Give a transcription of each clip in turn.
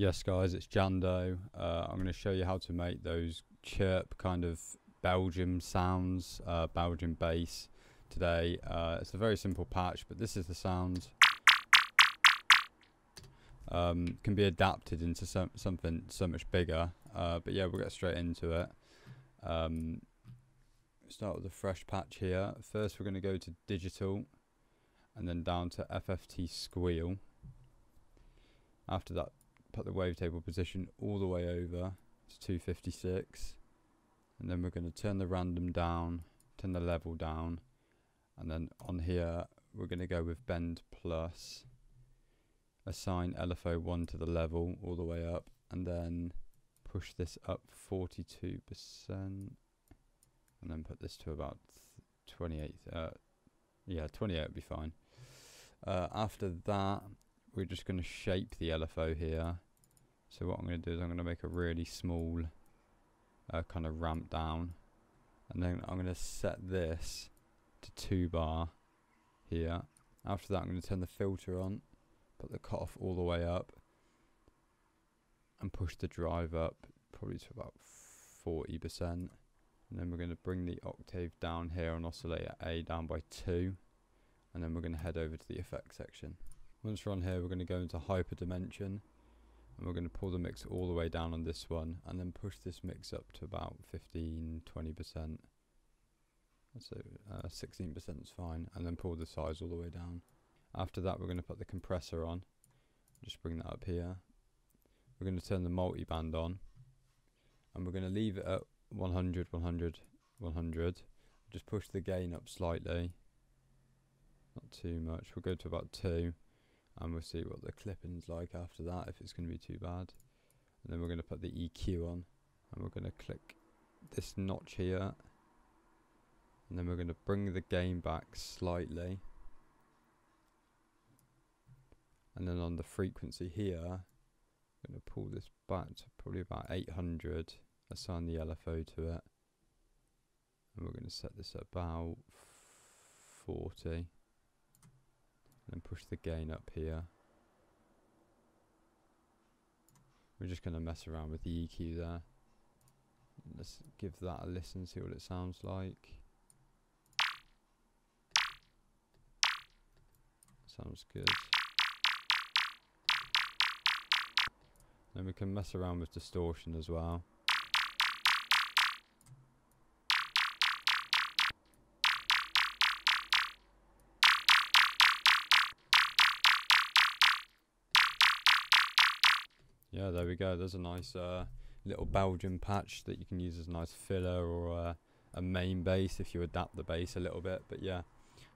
Yes guys, it's Jando. I'm going to show you how to make those chirp kind of Belgium sounds, Belgian bass today. It's a very simple patch, but this is the sound. Can be adapted into something so much bigger, but yeah, we'll get straight into it. Start with a fresh patch here. First we're going to go to digital and then down to FFT squeal. After that, put the wavetable position all the way over to 256, and then we're going to turn the random down, turn the level down, and then on here we're going to go with bend plus, assign LFO 1 to the level all the way up, and then push this up 42%, and then put this to about 28. Yeah, 28 would be fine. After that, we're just going to shape the LFO here. So what I'm going to do is I'm going to make a really small kind of ramp down, and then I'm going to set this to 2 bar here. After that, I'm going to turn the filter on, put the cutoff all the way up, and push the drive up probably to about 40%. And then we're going to bring the octave down here on oscillator A down by 2, and then we're going to head over to the effects section. Once we're on here, we're going to go into hyper dimension, and we're going to pull the mix all the way down on this one, and then push this mix up to about 15-20%. So 16% is fine, and then pull the size all the way down. After that, we're going to put the compressor on. Just bring that up here. We're going to turn the multiband on, and we're going to leave it at 100, 100, 100. Just push the gain up slightly, not too much. We'll go to about 2. And we'll see what the clipping's like after that, if it's going to be too bad. And then we're going to put the EQ on, and we're going to click this notch here, and then we're going to bring the gain back slightly, and then on the frequency here, I'm going to pull this back to probably about 800, assign the LFO to it, and we're going to set this at about 40. And push the gain up here. We're just going to mess around with the EQ there. Let's give that a listen, see what it sounds like. Sounds good. Then we can mess around with distortion as well. Yeah, there we go. There's a nice little Belgian patch that you can use as a nice filler or a main bass if you adapt the bass a little bit. But yeah,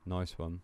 nice one.